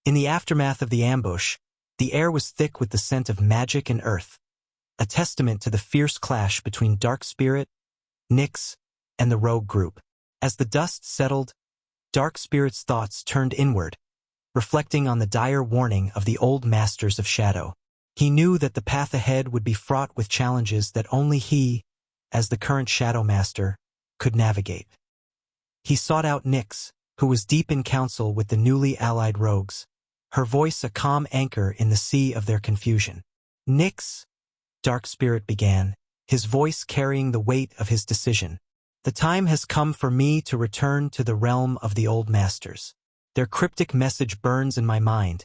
In the aftermath of the ambush, the air was thick with the scent of magic and earth, a testament to the fierce clash between Dark Spirit, Nyx, and the rogue group. As the dust settled, Dark Spirit's thoughts turned inward, reflecting on the dire warning of the old masters of shadow. He knew that the path ahead would be fraught with challenges that only he, as the current Shadow Master, could navigate. He sought out Nyx, who was deep in council with the newly allied rogues, her voice a calm anchor in the sea of their confusion. Nyx, Dark Spirit began, his voice carrying the weight of his decision. The time has come for me to return to the realm of the old masters. Their cryptic message burns in my mind,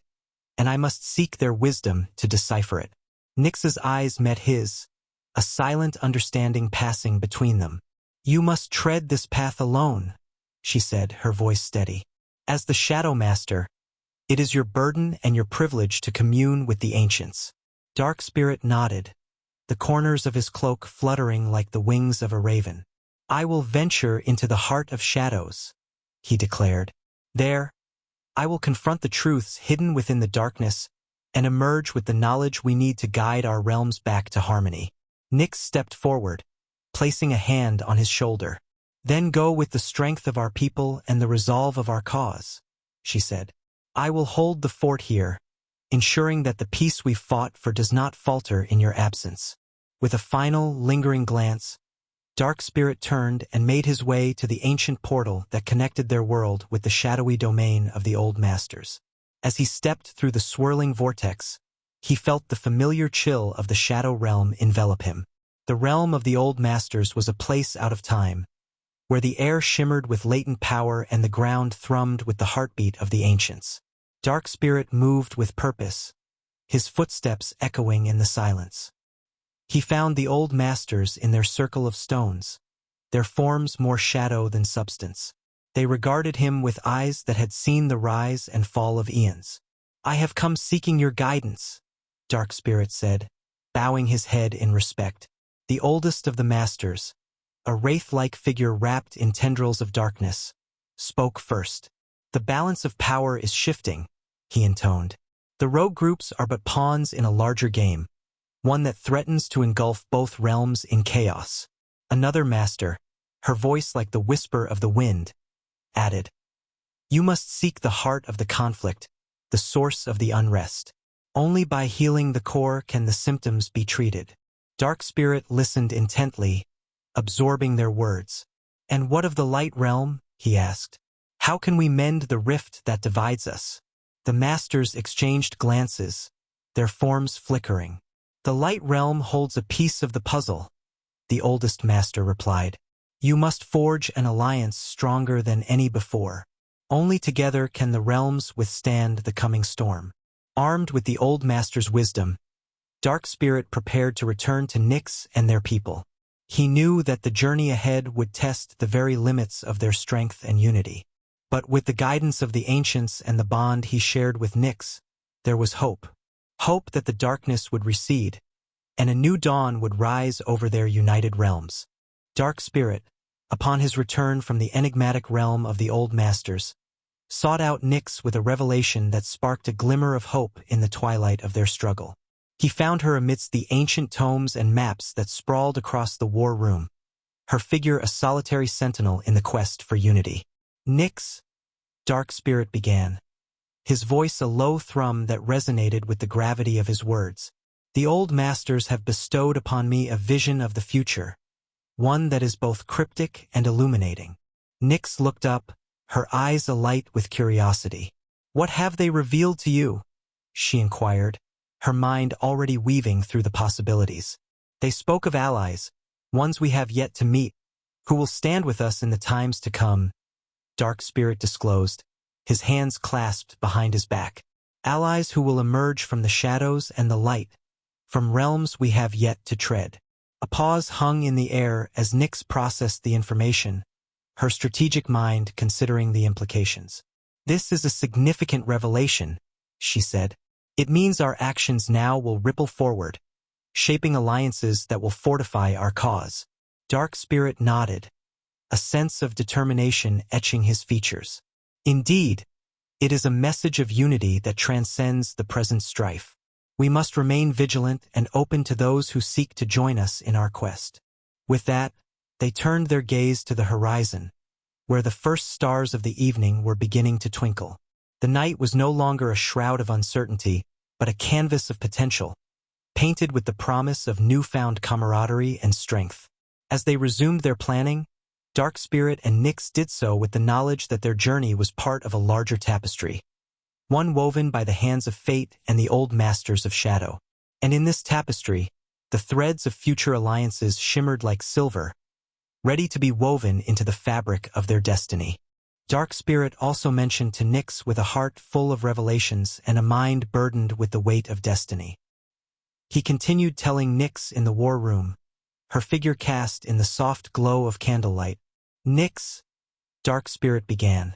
and I must seek their wisdom to decipher it. Nyx's eyes met his, a silent understanding passing between them. You must tread this path alone, she said, her voice steady. As the Shadow Master, it is your burden and your privilege to commune with the ancients. Dark Spirit nodded, the corners of his cloak fluttering like the wings of a raven. I will venture into the heart of shadows, he declared. There, I will confront the truths hidden within the darkness and emerge with the knowledge we need to guide our realms back to harmony. Nyx stepped forward, placing a hand on his shoulder. Then go with the strength of our people and the resolve of our cause, she said. I will hold the fort here, ensuring that the peace we fought for does not falter in your absence. With a final, lingering glance, Dark Spirit turned and made his way to the ancient portal that connected their world with the shadowy domain of the old masters. As he stepped through the swirling vortex, he felt the familiar chill of the shadow realm envelop him. The realm of the old masters was a place out of time, where the air shimmered with latent power and the ground thrummed with the heartbeat of the ancients. Dark Spirit moved with purpose, his footsteps echoing in the silence. He found the old masters in their circle of stones, their forms more shadow than substance. They regarded him with eyes that had seen the rise and fall of eons. I have come seeking your guidance, Dark Spirit said, bowing his head in respect. The oldest of the masters, a wraith-like figure wrapped in tendrils of darkness, spoke first. The balance of power is shifting, he intoned. The rogue groups are but pawns in a larger game, one that threatens to engulf both realms in chaos. Another master, her voice like the whisper of the wind, added, You must seek the heart of the conflict, the source of the unrest. Only by healing the core can the symptoms be treated. Dark Spirit listened intently, absorbing their words. And what of the light realm? He asked. How can we mend the rift that divides us? The masters exchanged glances, their forms flickering. The light realm holds a piece of the puzzle, the oldest master replied. You must forge an alliance stronger than any before. Only together can the realms withstand the coming storm. Armed with the old master's wisdom, Dark Spirit prepared to return to Nyx and their people. He knew that the journey ahead would test the very limits of their strength and unity. But with the guidance of the ancients and the bond he shared with Nyx, there was hope. Hope that the darkness would recede, and a new dawn would rise over their united realms. Dark Spirit, upon his return from the enigmatic realm of the old masters, sought out Nyx with a revelation that sparked a glimmer of hope in the twilight of their struggle. He found her amidst the ancient tomes and maps that sprawled across the war room, her figure a solitary sentinel in the quest for unity. Nyx, Dark Spirit began, his voice a low thrum that resonated with the gravity of his words. The old masters have bestowed upon me a vision of the future, one that is both cryptic and illuminating. Nyx looked up, her eyes alight with curiosity. What have they revealed to you? She inquired, her mind already weaving through the possibilities. They spoke of allies, ones we have yet to meet, who will stand with us in the times to come, Dark Spirit disclosed, his hands clasped behind his back. Allies who will emerge from the shadows and the light, from realms we have yet to tread. A pause hung in the air as Nyx processed the information, her strategic mind considering the implications. This is a significant revelation, she said. It means our actions now will ripple forward, shaping alliances that will fortify our cause. Dark Spirit nodded, a sense of determination etching his features. Indeed, It is a message of unity that transcends the present strife. We must remain vigilant and open to those who seek to join us in our quest. With that, they turned their gaze to the horizon, where the first stars of the evening were beginning to twinkle. The night was no longer a shroud of uncertainty, but a canvas of potential, painted with the promise of newfound camaraderie and strength. As they resumed their planning, Dark Spirit and Nyx did so with the knowledge that their journey was part of a larger tapestry, one woven by the hands of fate and the old masters of shadow. And in this tapestry, the threads of future alliances shimmered like silver, ready to be woven into the fabric of their destiny. Dark Spirit also mentioned to Nyx with a heart full of revelations and a mind burdened with the weight of destiny. He continued telling Nyx in the war room, her figure cast in the soft glow of candlelight. Nyx, Dark Spirit began,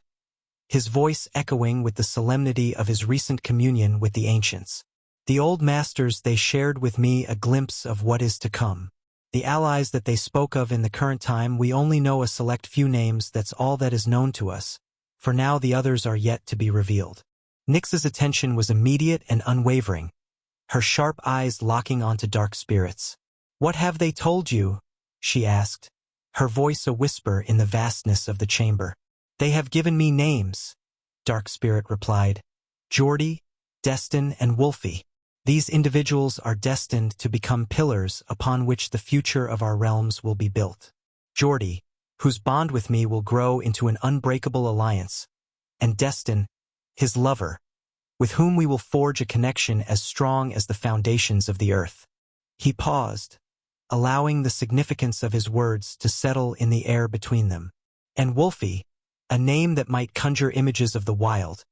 his voice echoing with the solemnity of his recent communion with the ancients. The old masters, they shared with me a glimpse of what is to come. The allies that they spoke of in the current time, we only know a select few names. That's all that is known to us. For now, the others are yet to be revealed. Nyx's attention was immediate and unwavering, her sharp eyes locking onto Dark Spirit's. "What have they told you?" she asked, her voice a whisper in the vastness of the chamber. "They have given me names," Dark Spirit replied. "Geordie, Destin, and Wolfie. These individuals are destined to become pillars upon which the future of our realms will be built. Geordie, whose bond with me will grow into an unbreakable alliance, and Destin, his lover, with whom we will forge a connection as strong as the foundations of the earth." He paused, allowing the significance of his words to settle in the air between them. "And Wolfie, a name that might conjure images of the wild,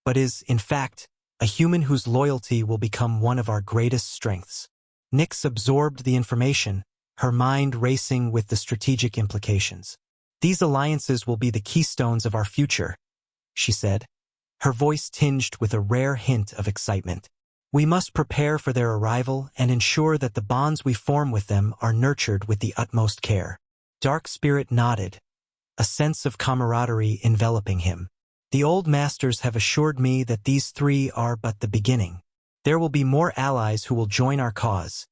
but is, in fact, a human whose loyalty will become one of our greatest strengths." Nyx absorbed the information, her mind racing with the strategic implications. "These alliances will be the keystones of our future," she said, her voice tinged with a rare hint of excitement. "We must prepare for their arrival and ensure that the bonds we form with them are nurtured with the utmost care." Dark Spirit nodded, a sense of camaraderie enveloping him. "The old masters have assured me that these three are but the beginning. There will be more allies who will join our cause,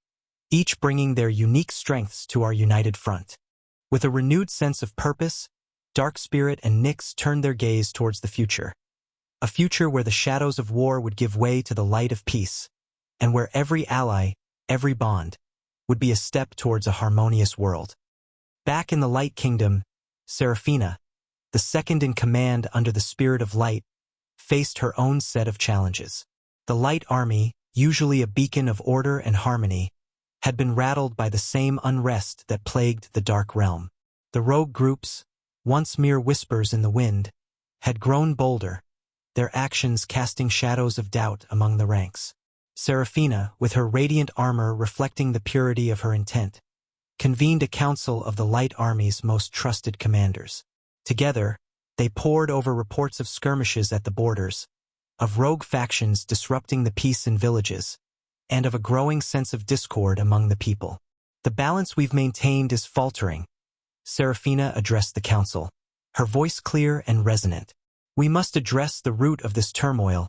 each bringing their unique strengths to our united front." With a renewed sense of purpose, Dark Spirit and Nyx turned their gaze towards the future. A future where the shadows of war would give way to the light of peace, and where every ally, every bond, would be a step towards a harmonious world. Back in the Light Kingdom, Seraphina, the second in command under the Spirit of Light, faced her own set of challenges. The Light Army, usually a beacon of order and harmony, had been rattled by the same unrest that plagued the Dark Realm. The rogue groups, once mere whispers in the wind, had grown bolder, their actions casting shadows of doubt among the ranks. Seraphina, with her radiant armor reflecting the purity of her intent, convened a council of the Light Army's most trusted commanders. Together, they pored over reports of skirmishes at the borders, of rogue factions disrupting the peace in villages, and of a growing sense of discord among the people. "The balance we've maintained is faltering," Seraphina addressed the council, her voice clear and resonant. "We must address the root of this turmoil,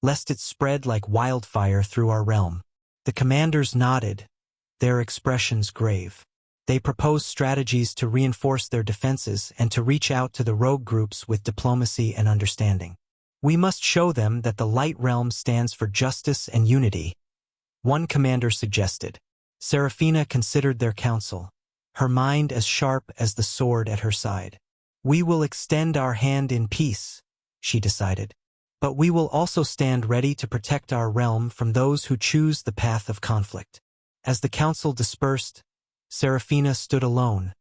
lest it spread like wildfire through our realm." The commanders nodded, their expressions grave. They proposed strategies to reinforce their defenses and to reach out to the rogue groups with diplomacy and understanding. "We must show them that the Light Realm stands for justice and unity," one commander suggested. Seraphina considered their counsel, her mind as sharp as the sword at her side. "We will extend our hand in peace," she decided, "but we will also stand ready to protect our realm from those who choose the path of conflict." As the council dispersed, Seraphina stood alone,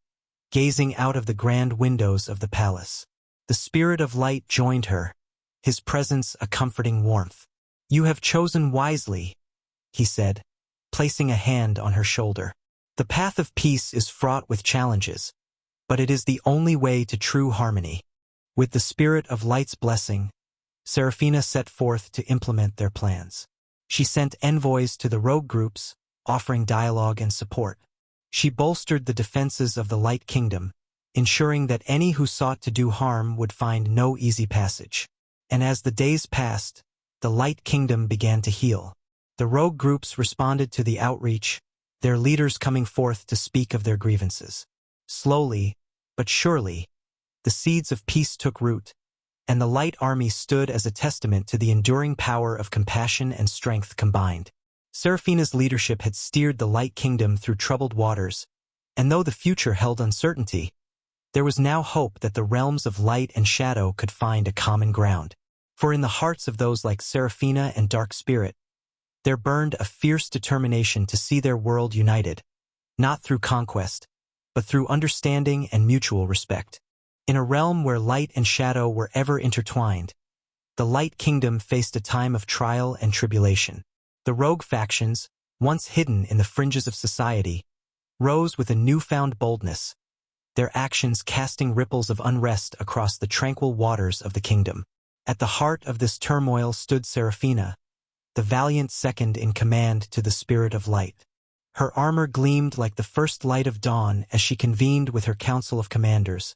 gazing out of the grand windows of the palace. The Spirit of Light joined her, his presence a comforting warmth. "You have chosen wisely," he said, placing a hand on her shoulder. "The path of peace is fraught with challenges, but it is the only way to true harmony." With the Spirit of Light's blessing, Seraphina set forth to implement their plans. She sent envoys to the rogue groups, offering dialogue and support. She bolstered the defenses of the Light Kingdom, ensuring that any who sought to do harm would find no easy passage. And as the days passed, the Light Kingdom began to heal. The rogue groups responded to the outreach, their leaders coming forth to speak of their grievances. Slowly, but surely, the seeds of peace took root, and the Light Army stood as a testament to the enduring power of compassion and strength combined. Seraphina's leadership had steered the Light Kingdom through troubled waters, and though the future held uncertainty, there was now hope that the realms of light and shadow could find a common ground. For in the hearts of those like Seraphina and Dark Spirit, there burned a fierce determination to see their world united, not through conquest, but through understanding and mutual respect. In a realm where light and shadow were ever intertwined, the Light Kingdom faced a time of trial and tribulation. The rogue factions, once hidden in the fringes of society, rose with a newfound boldness, their actions casting ripples of unrest across the tranquil waters of the kingdom. At the heart of this turmoil stood Seraphina, the valiant second in command to the Spirit of Light. Her armor gleamed like the first light of dawn as she convened with her council of commanders,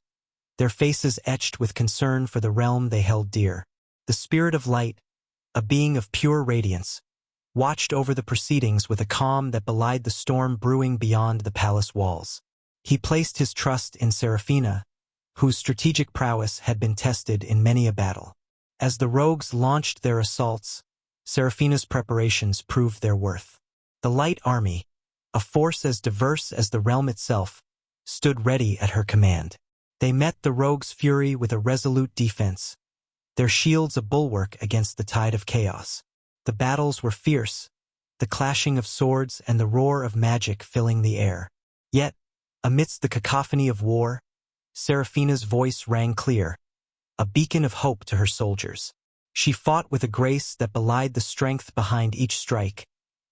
their faces etched with concern for the realm they held dear. The Spirit of Light, a being of pure radiance, watched over the proceedings with a calm that belied the storm brewing beyond the palace walls. He placed his trust in Seraphina, whose strategic prowess had been tested in many a battle. As the rogues launched their assaults, Seraphina's preparations proved their worth. The Light Army, a force as diverse as the realm itself, stood ready at her command. They met the rogues' fury with a resolute defense, their shields a bulwark against the tide of chaos. The battles were fierce, the clashing of swords and the roar of magic filling the air. Yet, amidst the cacophony of war, Seraphina's voice rang clear, a beacon of hope to her soldiers. She fought with a grace that belied the strength behind each strike,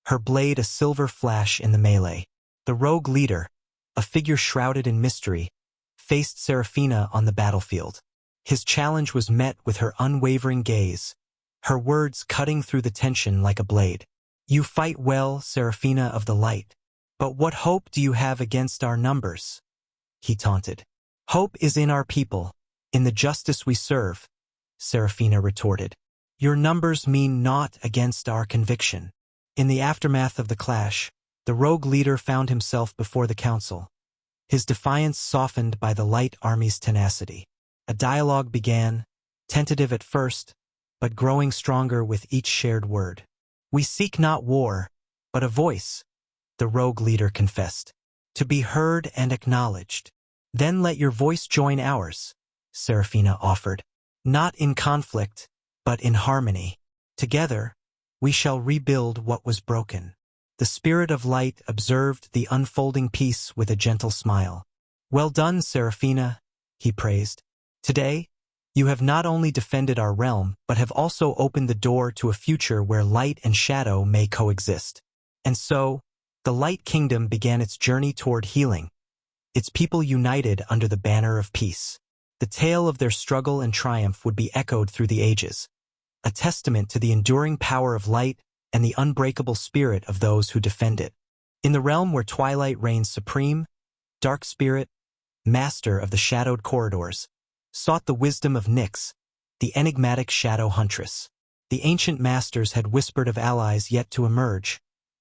her blade a silver flash in the melee. The rogue leader, a figure shrouded in mystery, faced Seraphina on the battlefield. His challenge was met with her unwavering gaze, her words cutting through the tension like a blade. "You fight well, Seraphina of the Light, but what hope do you have against our numbers?" he taunted. "Hope is in our people, in the justice we serve," Seraphina retorted. "Your numbers mean naught against our conviction." In the aftermath of the clash, the rogue leader found himself before the council, his defiance softened by the Light Army's tenacity. A dialogue began, tentative at first, but growing stronger with each shared word. "We seek not war, but a voice," the rogue leader confessed, "to be heard and acknowledged." "Then let your voice join ours," Seraphina offered. "Not in conflict, but in harmony. Together, we shall rebuild what was broken." The Spirit of Light observed the unfolding peace with a gentle smile. "Well done, Seraphina," he praised. "Today, you have not only defended our realm, but have also opened the door to a future where light and shadow may coexist." And so, the Light Kingdom began its journey toward healing, its people united under the banner of peace. The tale of their struggle and triumph would be echoed through the ages, a testament to the enduring power of light and the unbreakable spirit of those who defend it. In the realm where twilight reigns supreme, Dark Spirit, master of the shadowed corridors, sought the wisdom of Nyx, the enigmatic shadow huntress. The ancient masters had whispered of allies yet to emerge,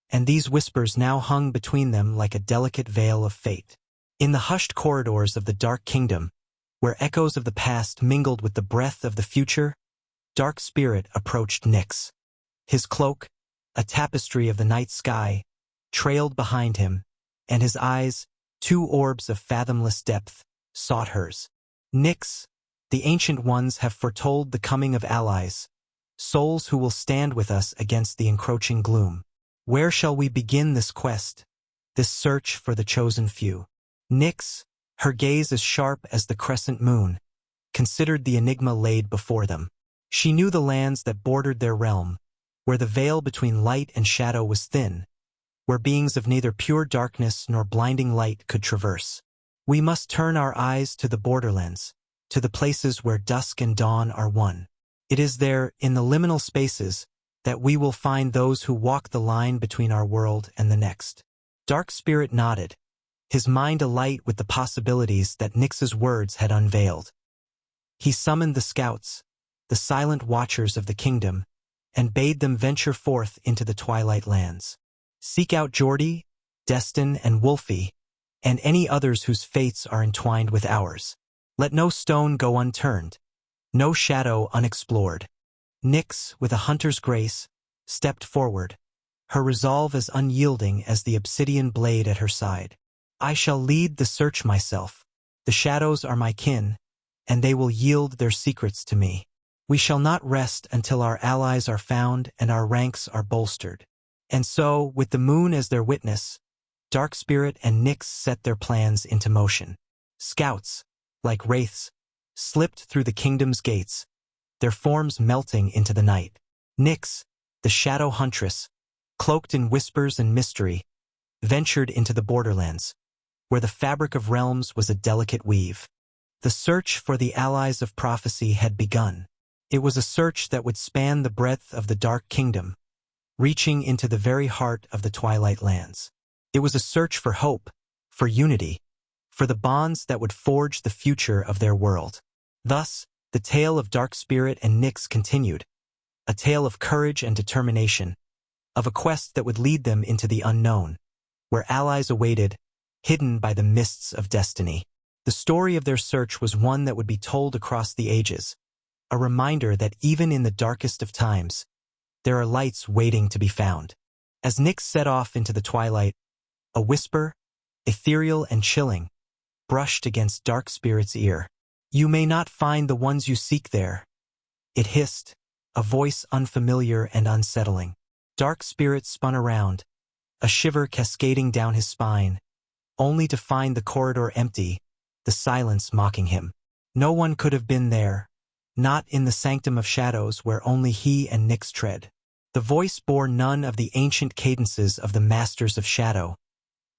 and these whispers now hung between them like a delicate veil of fate. In the hushed corridors of the Dark Kingdom, where echoes of the past mingled with the breath of the future, Dark Spirit approached Nyx. His cloak, a tapestry of the night sky, trailed behind him, and his eyes, two orbs of fathomless depth, sought hers. "Nyx, the Ancient Ones have foretold the coming of allies, souls who will stand with us against the encroaching gloom. Where shall we begin this quest, this search for the chosen few?" Nyx, her gaze as sharp as the crescent moon, considered the enigma laid before them. She knew the lands that bordered their realm, where the veil between light and shadow was thin, where beings of neither pure darkness nor blinding light could traverse. "We must turn our eyes to the borderlands, to the places where dusk and dawn are one. It is there, in the liminal spaces, that we will find those who walk the line between our world and the next." Dark Spirit nodded, his mind alight with the possibilities that Nyx's words had unveiled. He summoned the scouts, the silent watchers of the kingdom, and bade them venture forth into the twilight lands. Seek out Geordie, Destin, and Wolfie, and any others whose fates are entwined with ours. Let no stone go unturned, no shadow unexplored. Nyx, with a hunter's grace, stepped forward, her resolve as unyielding as the obsidian blade at her side. I shall lead the search myself. The shadows are my kin, and they will yield their secrets to me. We shall not rest until our allies are found and our ranks are bolstered. And so, with the moon as their witness, Dark Spirit and Nyx set their plans into motion. Scouts, like wraiths, slipped through the kingdom's gates, their forms melting into the night. Nyx, the shadow huntress, cloaked in whispers and mystery, ventured into the borderlands, where the fabric of realms was a delicate weave. The search for the allies of prophecy had begun. It was a search that would span the breadth of the Dark Kingdom, reaching into the very heart of the Twilight Lands. It was a search for hope, for unity, for the bonds that would forge the future of their world. Thus, the tale of Dark Spirit and Nyx continued, a tale of courage and determination, of a quest that would lead them into the unknown, where allies awaited, hidden by the mists of destiny. The story of their search was one that would be told across the ages, a reminder that even in the darkest of times, there are lights waiting to be found. As Nyx set off into the twilight, a whisper, ethereal and chilling, brushed against Dark Spirit's ear. You may not find the ones you seek there. It hissed, a voice unfamiliar and unsettling. Dark Spirit spun around, a shiver cascading down his spine, only to find the corridor empty, the silence mocking him. No one could have been there, not in the sanctum of shadows where only he and Nyx tread. The voice bore none of the ancient cadences of the Masters of Shadow.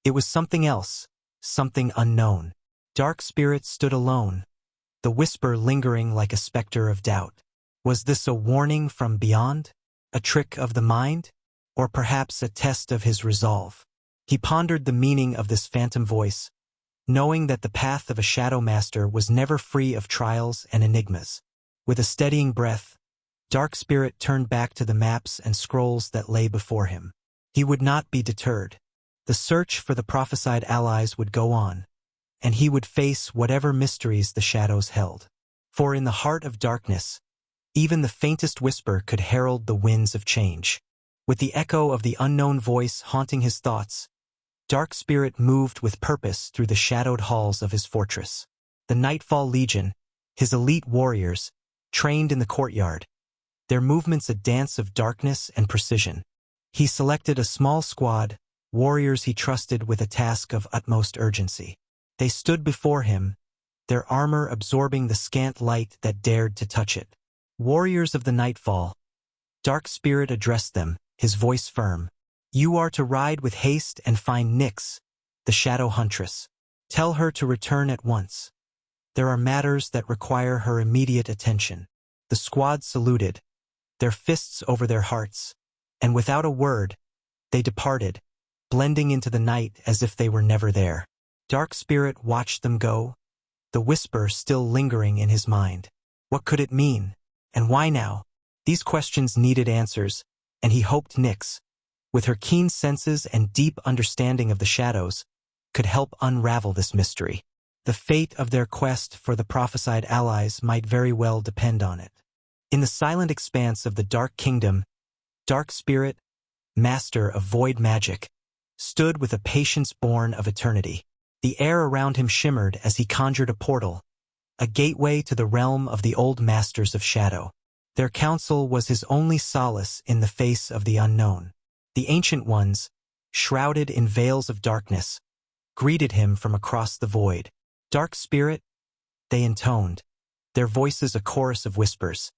It was something else, something unknown. Dark Spirit stood alone, the whisper lingering like a specter of doubt. Was this a warning from beyond? A trick of the mind? Or perhaps a test of his resolve? He pondered the meaning of this phantom voice, knowing that the path of a Shadow Master was never free of trials and enigmas. With a steadying breath, Dark Spirit turned back to the maps and scrolls that lay before him. He would not be deterred. The search for the prophesied allies would go on, and he would face whatever mysteries the shadows held. For in the heart of darkness, even the faintest whisper could herald the winds of change. With the echo of the unknown voice haunting his thoughts, Dark Spirit moved with purpose through the shadowed halls of his fortress. The Nightfall Legion, his elite warriors, trained in the courtyard, their movements a dance of darkness and precision. He selected a small squad, warriors he trusted with a task of utmost urgency. They stood before him, their armor absorbing the scant light that dared to touch it. Warriors of the Nightfall, Dark Spirit addressed them, his voice firm. You are to ride with haste and find Nyx, the Shadow Huntress. Tell her to return at once. There are matters that require her immediate attention. The squad saluted, their fists over their hearts, and without a word, they departed, blending into the night as if they were never there. Dark Spirit watched them go, the whisper still lingering in his mind. What could it mean? And why now? These questions needed answers, and he hoped Nyx, with her keen senses and deep understanding of the shadows, could help unravel this mystery. The fate of their quest for the prophesied allies might very well depend on it. In the silent expanse of the Dark Kingdom, Dark Spirit, master of void magic, stood with a patience born of eternity. The air around him shimmered as he conjured a portal, a gateway to the realm of the old masters of shadow. Their counsel was his only solace in the face of the unknown. The ancient ones, shrouded in veils of darkness, greeted him from across the void. Dark Spirit, they intoned, their voices a chorus of whispers.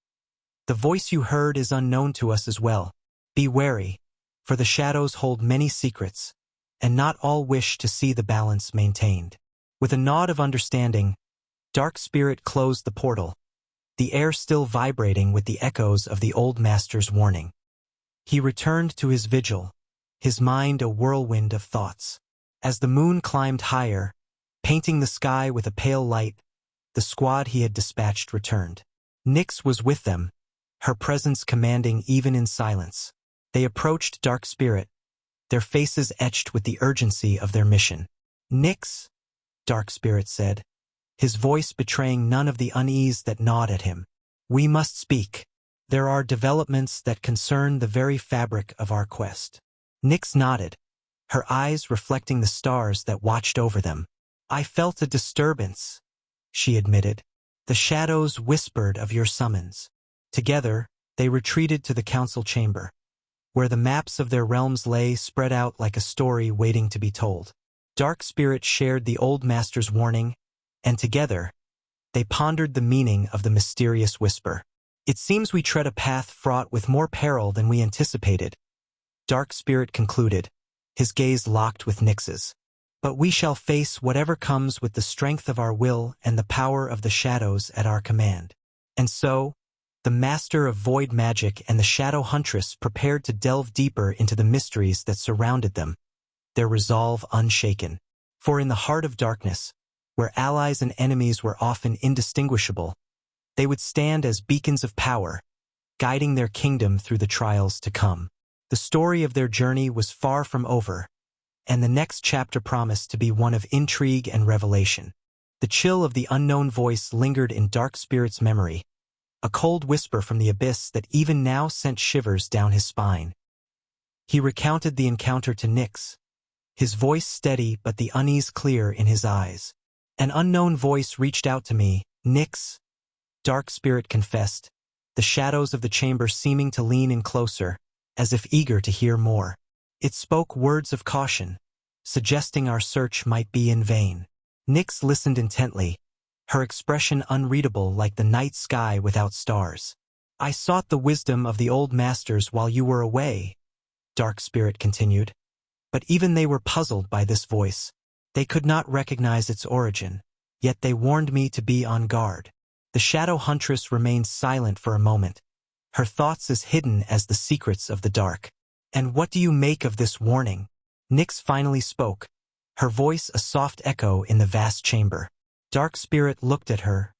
The voice you heard is unknown to us as well. Be wary, for the shadows hold many secrets, and not all wish to see the balance maintained. With a nod of understanding, Dark Spirit closed the portal, the air still vibrating with the echoes of the old master's warning. He returned to his vigil, his mind a whirlwind of thoughts. As the moon climbed higher, painting the sky with a pale light, the squad he had dispatched returned. Nyx was with them, her presence commanding even in silence. They approached Dark Spirit, their faces etched with the urgency of their mission. Nyx, Dark Spirit said, his voice betraying none of the unease that gnawed at him. We must speak. There are developments that concern the very fabric of our quest. Nyx nodded, her eyes reflecting the stars that watched over them. I felt a disturbance, she admitted. The shadows whispered of your summons. Together, they retreated to the council chamber, where the maps of their realms lay spread out like a story waiting to be told. Dark Spirit shared the old master's warning, and together, they pondered the meaning of the mysterious whisper. It seems we tread a path fraught with more peril than we anticipated, Dark Spirit concluded, his gaze locked with Nyx's. But we shall face whatever comes with the strength of our will and the power of the shadows at our command. And so, the master of void magic and the shadow huntress prepared to delve deeper into the mysteries that surrounded them, their resolve unshaken. For in the heart of darkness, where allies and enemies were often indistinguishable, they would stand as beacons of power, guiding their kingdom through the trials to come. The story of their journey was far from over, and the next chapter promised to be one of intrigue and revelation. The chill of the unknown voice lingered in Dark Spirit's memory, a cold whisper from the abyss that even now sent shivers down his spine. He recounted the encounter to Nyx, his voice steady but the unease clear in his eyes. An unknown voice reached out to me, Nyx, Dark Spirit confessed, the shadows of the chamber seeming to lean in closer, as if eager to hear more. It spoke words of caution, suggesting our search might be in vain. Nyx listened intently, her expression unreadable like the night sky without stars. I sought the wisdom of the old masters while you were away, Dark Spirit continued. But even they were puzzled by this voice. They could not recognize its origin, yet they warned me to be on guard. The shadow huntress remained silent for a moment, her thoughts as hidden as the secrets of the dark. And what do you make of this warning? Nyx finally spoke, her voice a soft echo in the vast chamber. Dark Spirit looked at her,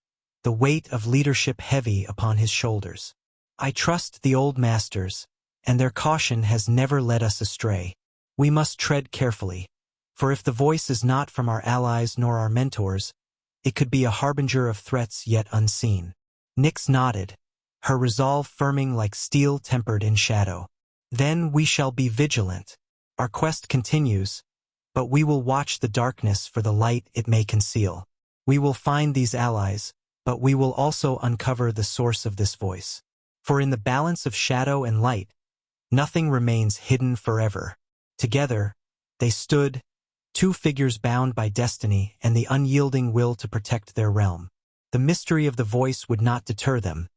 the weight of leadership heavy upon his shoulders. I trust the old masters, and their caution has never led us astray. We must tread carefully, for if the voice is not from our allies nor our mentors, it could be a harbinger of threats yet unseen. Nyx nodded, her resolve firming like steel tempered in shadow. Then we shall be vigilant. Our quest continues, but we will watch the darkness for the light it may conceal. We will find these allies, but we will also uncover the source of this voice. For in the balance of shadow and light, nothing remains hidden forever. Together, they stood, two figures bound by destiny and the unyielding will to protect their realm. The mystery of the voice would not deter them.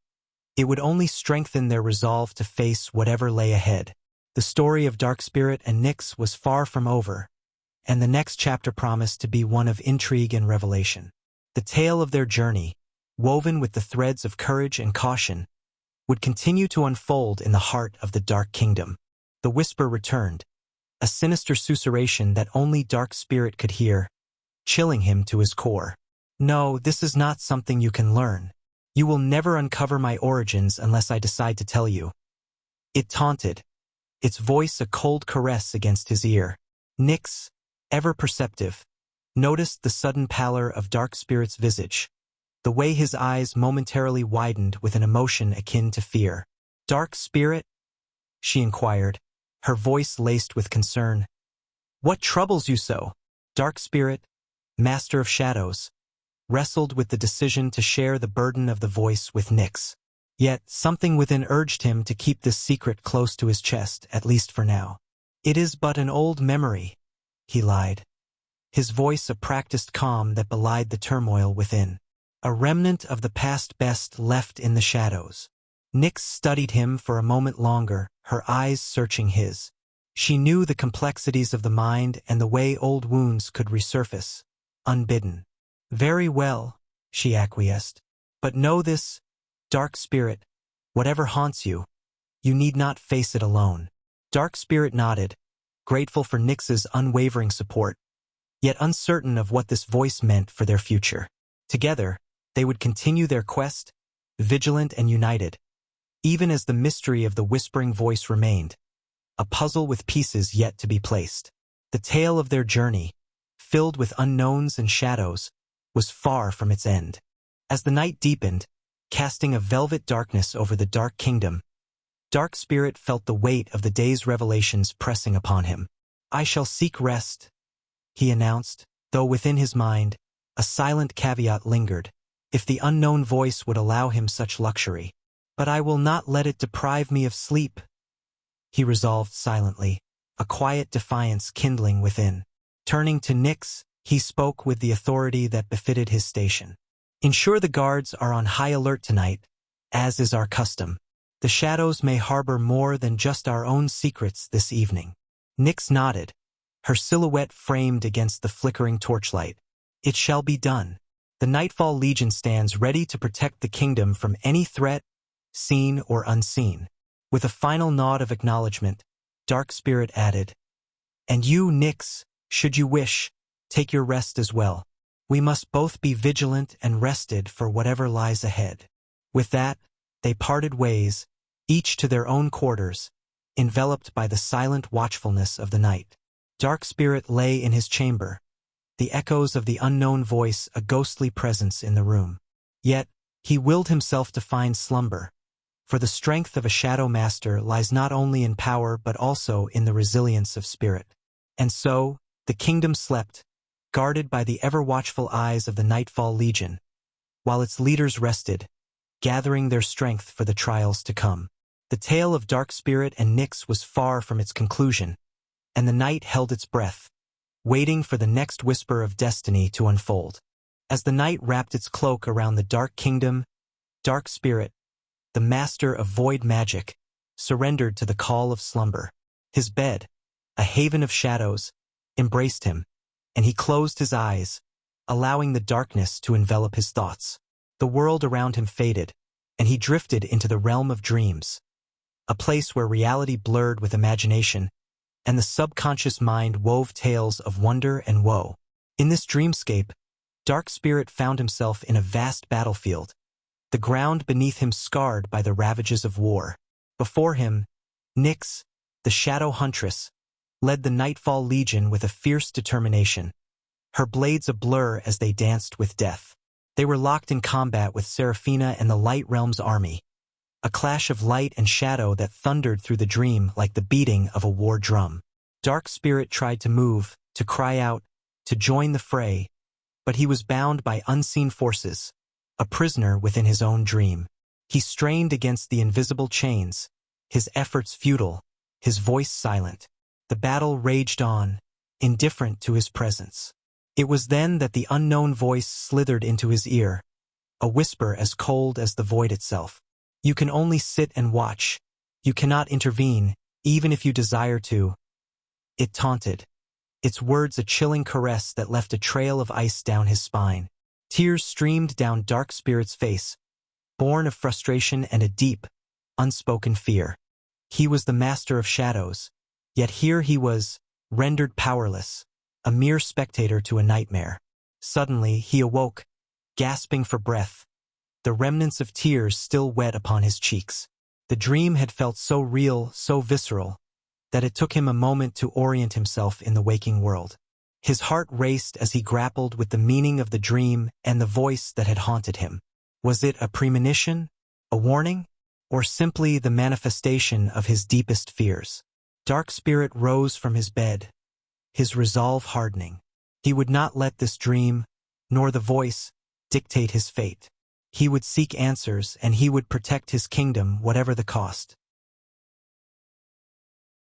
It would only strengthen their resolve to face whatever lay ahead. The story of Dark Spirit and Nyx was far from over, and the next chapter promised to be one of intrigue and revelation. The tale of their journey, woven with the threads of courage and caution, would continue to unfold in the heart of the Dark Kingdom. The whisper returned, a sinister susurration that only Dark Spirit could hear, chilling him to his core. No, this is not something you can learn. You will never uncover my origins unless I decide to tell you. It taunted, its voice a cold caress against his ear. Nyx, ever perceptive, noticed the sudden pallor of Dark Spirit's visage, the way his eyes momentarily widened with an emotion akin to fear. Dark Spirit? She inquired, her voice laced with concern. What troubles you so? Dark Spirit, master of shadows, wrestled with the decision to share the burden of the voice with Nyx. Yet something within urged him to keep this secret close to his chest, at least for now. It is but an old memory, he lied, his voice a practiced calm that belied the turmoil within. A remnant of the past best left in the shadows. Nyx studied him for a moment longer, her eyes searching his. She knew the complexities of the mind and the way old wounds could resurface, unbidden. Very well, she acquiesced. But know this, Dark Spirit, whatever haunts you, you need not face it alone. Dark Spirit nodded, grateful for Nyx's unwavering support, yet uncertain of what this voice meant for their future. Together, they would continue their quest, vigilant and united, even as the mystery of the whispering voice remained, a puzzle with pieces yet to be placed. The tale of their journey, filled with unknowns and shadows, was far from its end. As the night deepened, casting a velvet darkness over the Dark Kingdom, Dark Spirit felt the weight of the day's revelations pressing upon him. "I shall seek rest," he announced, though within his mind, a silent caveat lingered, if the unknown voice would allow him such luxury. "But I will not let it deprive me of sleep," he resolved silently, a quiet defiance kindling within. Turning to Nyx, he spoke with the authority that befitted his station. "Ensure the guards are on high alert tonight, as is our custom. The shadows may harbor more than just our own secrets this evening." Nyx nodded, her silhouette framed against the flickering torchlight. "It shall be done." The Nightfall Legion stands ready to protect the kingdom from any threat, seen or unseen. With a final nod of acknowledgement, Dark Spirit added, "And you, Nyx, should you wish, take your rest as well. We must both be vigilant and rested for whatever lies ahead." With that, they parted ways, each to their own quarters, enveloped by the silent watchfulness of the night. Dark Spirit lay in his chamber, the echoes of the unknown voice a ghostly presence in the room. Yet, he willed himself to find slumber, for the strength of a Shadow Master lies not only in power but also in the resilience of spirit. And so, the kingdom slept, guarded by the ever-watchful eyes of the Nightfall Legion, while its leaders rested, gathering their strength for the trials to come. The tale of Dark Spirit and Nyx was far from its conclusion, and the night held its breath, waiting for the next whisper of destiny to unfold. As the night wrapped its cloak around the Dark Kingdom, Dark Spirit, the master of void magic, surrendered to the call of slumber. His bed, a haven of shadows, embraced him, and he closed his eyes, allowing the darkness to envelop his thoughts. The world around him faded, and he drifted into the realm of dreams, a place where reality blurred with imagination, and the subconscious mind wove tales of wonder and woe. In this dreamscape, Dark Spirit found himself in a vast battlefield, the ground beneath him scarred by the ravages of war. Before him, Nyx, the Shadow Huntress, led the Nightfall Legion with a fierce determination, her blades a blur as they danced with death. They were locked in combat with Seraphina and the Light Realm's army, a clash of light and shadow that thundered through the dream like the beating of a war drum. Dark Spirit tried to move, to cry out, to join the fray, but he was bound by unseen forces, a prisoner within his own dream. He strained against the invisible chains, his efforts futile, his voice silent. The battle raged on, indifferent to his presence. It was then that the unknown voice slithered into his ear, a whisper as cold as the void itself. "You can only sit and watch. You cannot intervene, even if you desire to." It taunted, its words a chilling caress that left a trail of ice down his spine. Tears streamed down Dark Spirit's face, born of frustration and a deep, unspoken fear. He was the master of shadows, yet here he was, rendered powerless, a mere spectator to a nightmare. Suddenly he awoke, gasping for breath, the remnants of tears still wet upon his cheeks. The dream had felt so real, so visceral, that it took him a moment to orient himself in the waking world. His heart raced as he grappled with the meaning of the dream and the voice that had haunted him. Was it a premonition, a warning, or simply the manifestation of his deepest fears? Dark Spirit rose from his bed, his resolve hardening. He would not let this dream, nor the voice, dictate his fate. He would seek answers, and he would protect his kingdom whatever the cost.